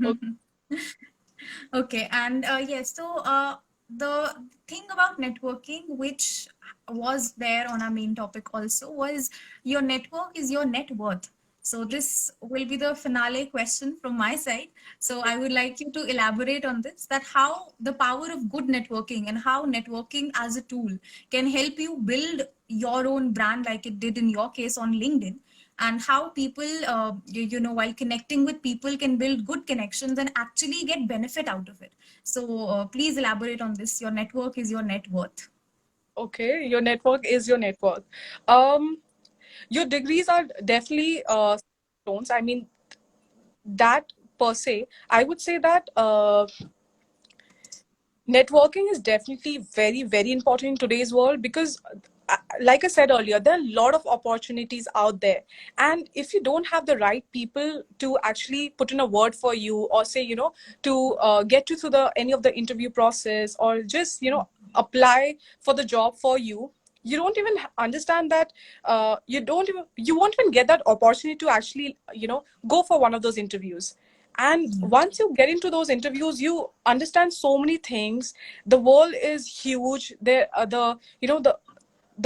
Okay.
Okay, and yes, so the thing about networking, which was there on our main topic also, was your network is your net worth. So this will be the finale question from my side. So I would like you to elaborate on this, that how the power of good networking and how networking as a tool can help you build your own brand like it did in your case on LinkedIn, and how people, while connecting with people can build good connections and actually get benefit out of it. So please elaborate on this. Your network is your net worth.
Okay, your network is your network. Um, your degrees are definitely stones. I mean, that per se, I would say that networking is definitely very, very important in today's world because, like I said earlier, there are a lot of opportunities out there. And if you don't have the right people to actually put in a word for you, or say, to get you through the any of the interview process, or just, apply for the job for you, you don't even understand that you won't even get that opportunity to actually, go for one of those interviews. And
Yeah.
once you get into those interviews, you understand so many things. The world is huge. There the you know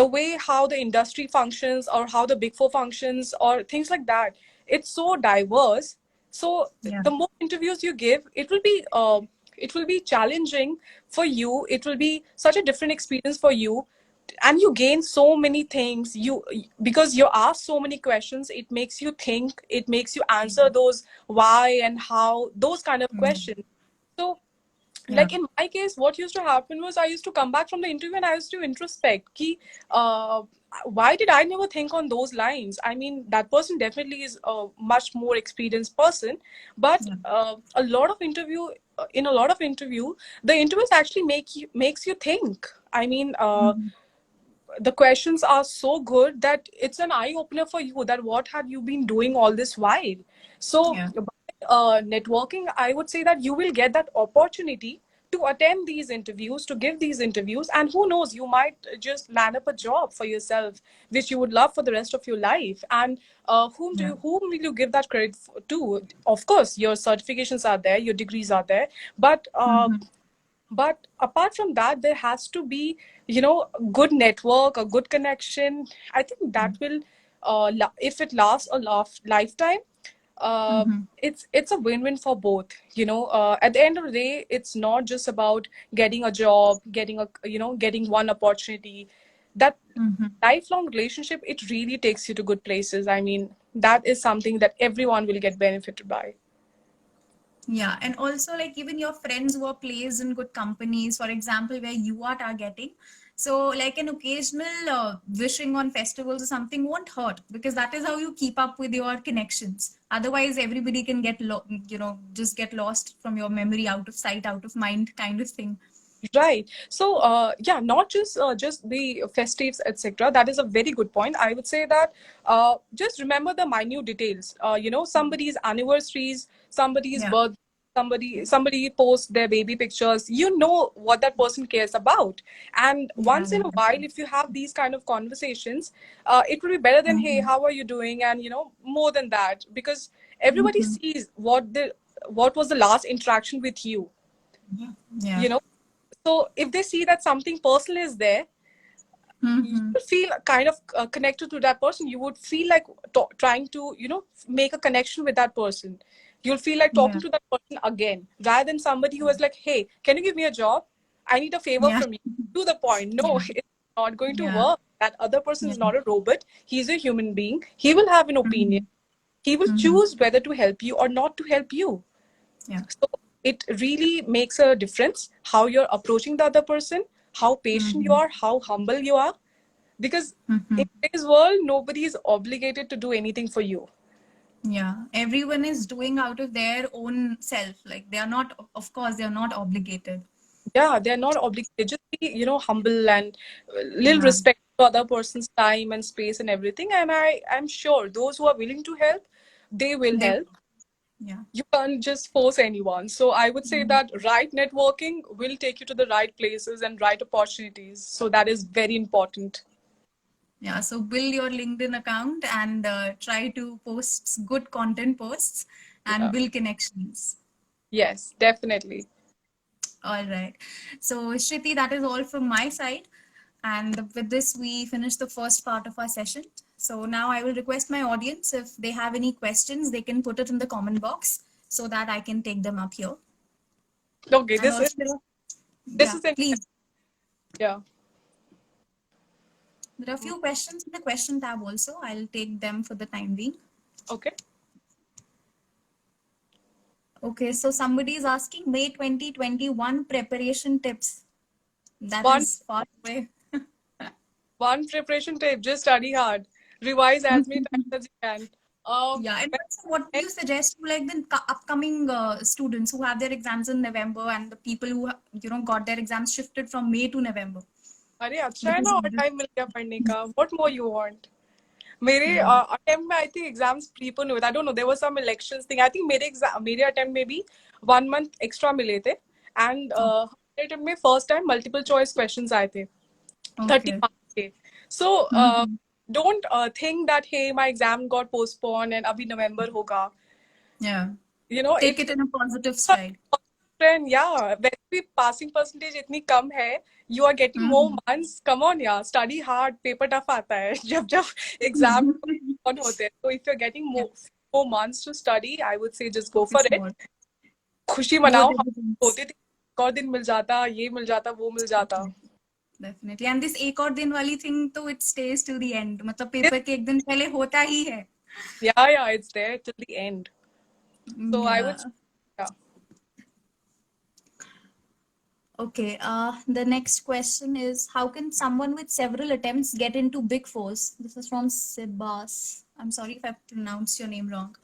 the way how the industry functions, or how the big four functions, or things like that, it's so diverse. So
Yeah.
the more interviews you give, it will be challenging for you. It will be such a different experience for you, and you gain so many things. You Because you're asked so many questions, it makes you think, it makes you answer those why and how, those kind of
Yeah.
questions. So,
Yeah.
like in my case, what used to happen was I used to come back from the interview and I used to introspect ki, why did I never think on those lines? I mean, that person definitely is a much more experienced person, but
Yeah.
in a lot of interview, the interviews actually makes you think. I mean,
Mhm.
the questions are so good that it's an eye opener for you, that what had you been doing all this while. So
Yeah.
by networking, I would say that you will get that opportunity to attend these interviews, to give these interviews, and who knows, you might just land up a job for yourself which you would love for the rest of your life. And
Yeah.
whom will you give that credit to? Of course, your certifications are there, your degrees are there, but
Mhm.
apart from that, there has to be, good network, a good connection. I think that will, if it lasts a lifetime, uh,
Mhm.
it's a win-win for both. At the end of the day, it's not just about getting a job, getting one opportunity. That
Mhm.
lifelong relationship, it really takes you to good places. I mean, that is something that everyone will get benefited by.
Yeah, and also like even your friends who are placed in good companies, for example, where you are targeting. So like an occasional wishing on festivals or something won't hurt, because that is how you keep up with your connections. Otherwise, everybody can just get lost from your memory, out of sight, out of mind, kind of thing.
Right. So, yeah, not just the festives, etc. That is a very good point. I would say that just remember the minute details. Somebody's anniversaries, somebody's
Yeah,
birth, somebody posts their baby pictures. You know what that person cares about. And
yeah,
once in
yeah.
a while, if you have these kind of conversations, it will be better than, hey,
Mhm.
how are you doing? And more than that, because everybody
Mhm.
sees what was the last interaction with you.
Yeah.
You know so if they see that something personal is there, you
Mhm.
will feel kind of connected to that person. You would feel like trying to, make a connection with that person. You'll feel like
Yeah.
talking to that person again, rather than somebody who is like, hey, can you give me a job? I need a favor
Yeah.
from you. To the point. No,
Yeah.
it's not going to
Yeah.
work. That other person
Yeah.
is not a robot. He's a human being. He will have an opinion.
Mhm.
He will
Mhm.
choose whether to help you or not to help you.
Yeah.
So it really makes a difference how you're approaching the other person, how patient you
Mhm.
are, how humble you are. Because in
Mhm.
today's world, nobody is obligated to do anything for you.
Yeah, everyone is doing out of their own self. Like they are not, of course, they are not obligated.
Yeah, they're not obligated. Just be, humble and little
Yeah,
respect to other person's time and space and everything. And I'm sure those who are willing to help, they will
they,
help.
yeah.
You can't just force anyone. So I would say that right networking will take you to the right places and right opportunities. So that is very important.
Yeah, so build your LinkedIn account and try to post good content posts and
Yeah.
build connections.
Yes, definitely.
All right. So, Shriti, that is all from my side. And with this, we finish the first part of our session. So now I will request my audience, if they have any questions, they can put it in the comment box so that I can take them up here.
Okay,
And
this is
also,
this
yeah,
is interesting.
please.
Yeah.
There are a few questions in the question tab also. I'll take them for the time being.
Okay.
Okay, so somebody is asking May 2021 preparation tips. That
One
is far away.
one preparation tip: just study hard, revise as many times as you can.
Yeah, and
When,
also, what do you suggest to like the upcoming students who have their exams in November, and the people who got their exams shifted from May to November
अरे अच्छा है ना,
because
और
of this?
Time मिल गया पढ़ने का. What more you want? मेरे
Yeah.
Attempt में आई थिंक एग्जाम्स प्रीपोन हुए थे. I don't know, there was some elections thing. I think मेरे अटेम्प्ट में भी 1 मंथ एक्स्ट्रा मिले थे. एंड अटेम्प्ट में first time multiple choice questions आए थे 30
Okay.
मार्क्स के. सो
Mhm.
don't think that hey my exam got postponed and abhi November hoga.
Yeah.
You know,
Take
it's
it in a positive stride.
and yeah, वैसे भी passing percentage इतनी कम है. You are getting more
Mhm.
months. Come on, yeah, study hard. Paper tough आता है जब जब exam on होते हैं. So if you're getting
Yeah.
more months to study, I would say just go for
Focus
it.
more.
खुशी
More
मनाओ. हम
dividends.
होते थे एक और दिन मिल जाता, ये मिल जाता, वो मिल जाता.
Definitely. And this एक और दिन वाली thing तो it stays till the end. मतलब
It,
पेपर के एक दिन पहले होता ही है.
yeah, it's there till the end. So I would,
Yeah.
yeah.
Okay. The next question is, how can someone with several attempts get into Big Fours? This is from Sebas. I'm sorry if I pronounced your name wrong.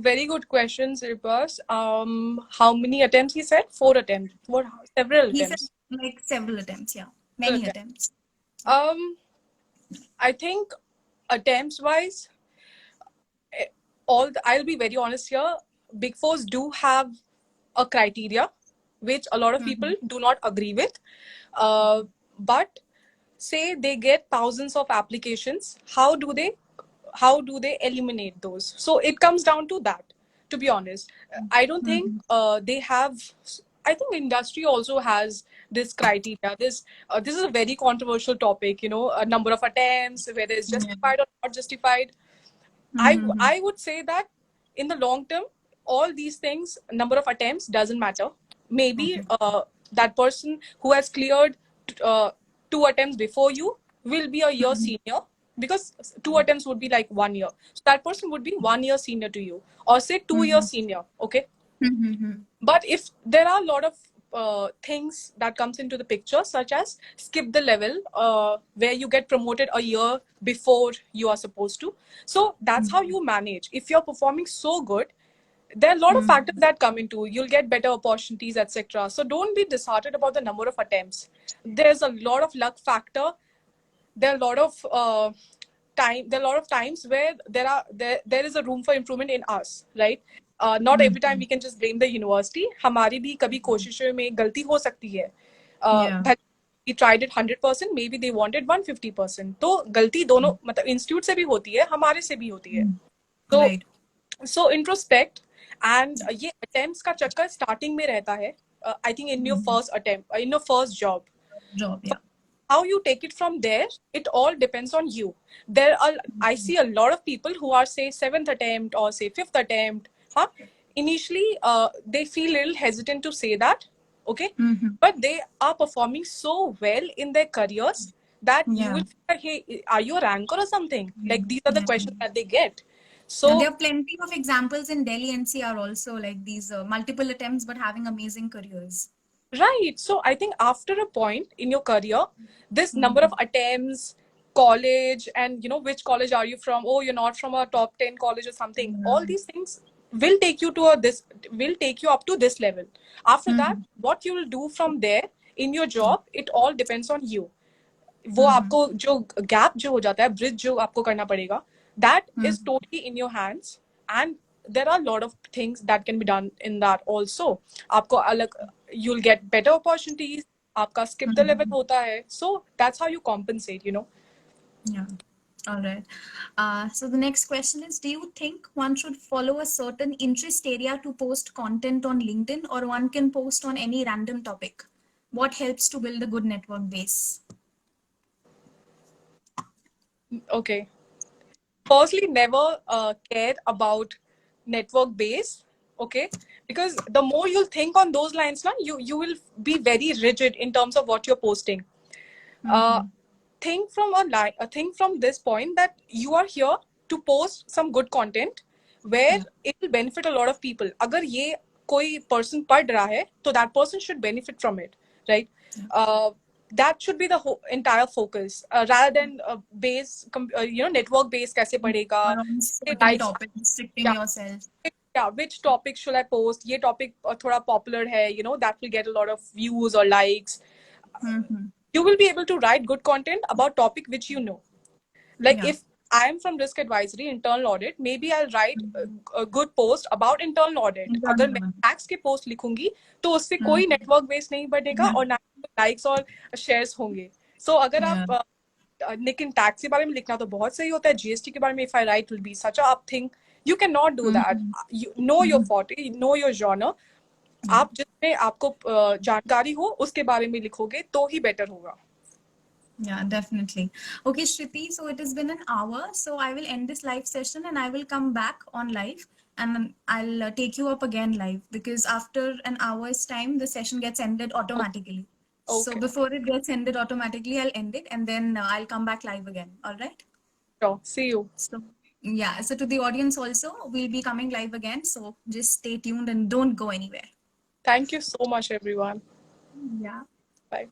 Very good question, Sirbas. How many attempts he said? 4 attempts. What? Several
He said
attempts.
like several attempts. Yeah.
Several
Many
attempts.
attempts.
Um, I think attempts wise, I'll be very honest here. Big Fours do have a criteria which a lot of people do not agree with. But say they get thousands of applications, how do they eliminate those? So it comes down to that, to be honest. I don't think they have. I think industry also has this criteria. This is a very controversial topic, a number of attempts, whether it's
Yeah.
justified or not justified. I would say that in the long term, all these things, number of attempts doesn't matter. Maybe
Okay.
that person who has cleared uh, 2 attempts before you will be a year senior, because 2 attempts would be like 1 year. So that person would be 1 year senior to you, or say 2 years senior. Okay. But if there are a lot of things that comes into the picture, such as skip the level, where you get promoted a year before you are supposed to. So that's how you manage. If you're performing so good, there are a lot of factors that come into. You'll get better opportunities, etc. So don't be disheartened about the number of attempts. There's a lot of luck factor. There are a lot of there are a lot of times where there is a room for improvement in us, right? Not every time we can just blame the university. हमारी भी कभी कोशिशों में गलती हो सकती है.
Yeah.
We tried it 100%, maybe they wanted 150%. तो गलती दोनों, मतलब इंस्टीट्यूट से भी होती है, हमारे से भी होती है. तो
Right.
so introspect. And ये attempts का चक्कर starting में रहता है. I think in your first attempt, in your first job.
Job. Yeah.
How you take it from there, it all depends on you. I see a lot of people who are, say, 7th attempt or say 5th attempt. Huh? Initially, they feel a little hesitant to say that, okay, but they are performing so well in their careers that you
Yeah.
will feel like, hey, are you a ranker or something? Like, these are the
Yeah.
questions that they get.
And there
So
are plenty of examples in Delhi NCR also, like these multiple attempts but having amazing careers.
right. So I think after a point in your career, this number of attempts, college, and which college are you from? Oh, you're not from a top 10 college or something. All these things will take you to will take you up to this level. After that, what you will do from there in your job, it all depends on you. वो आपको जो gap जो हो जाता है, bridge जो आपको करना पड़ेगा, that is totally in your hands. And there are a lot of things that can be done in that also. आपको अलग, you'll get better opportunities. आपका skip the level होता है. So that's how you compensate.
Yeah. All right. So the next question is, do you think one should follow a certain interest area to post content on LinkedIn, or one can post on any random topic? What helps to build a good network base?
Okay. Firstly, never care about network base. Okay, because the more you'll think on those lines, na, you will be very rigid in terms of what you're posting. Uh, think from a line. Think from this point that you are here to post some good content where
Yeah.
it will benefit a lot of people. अगर ये कोई person पढ़ रहा है, तो that person should benefit from it, right?
Yeah.
That should be the entire focus, rather than network base कैसे बढ़ेगा,
Or on certain
likes,
topic, restricting
yeah,
yourself.
yeah, which topic should I post? ये topic थोड़ा popular है, that will get a lot of views or likes.
Mm-hmm.
You will be able to write good content about topic which you know. Like
Yeah.
if I am from risk advisory, internal audit, maybe I'll write a good post about internal audit. अगर मैं
Internal.
tax के post लिखूंगी तो उससे कोई
Mm-hmm.
network base नहीं बढ़ेगा
Yeah.
और ना likes और shares होंगे. So अगर
Yeah.
आप लेकिन टैक्स के बारे में लिखना तो बहुत सही होता है, जीएसटी के बारे में, if I write will be such a up thing. You cannot do that.
Mm-hmm.
You know your forte, you know your genre.
Yeah.
आप जिसमें आपको जानकारी हो उसके बारे में लिखोगे तो ही बेटर होगा.
Yeah, definitely. Okay, Shriti, so it has been an hour. So I will end this live session and I will come back on live and I'll take you up again live because after an hour's time, the session gets ended automatically. So
Okay.
before it gets ended automatically, I'll end it and then I'll come back live again. All right.
Sure. See you.
So, yeah. So to the audience also, we'll be coming live again. So just stay tuned and don't go anywhere.
Thank you so much, everyone.
Yeah.
Bye.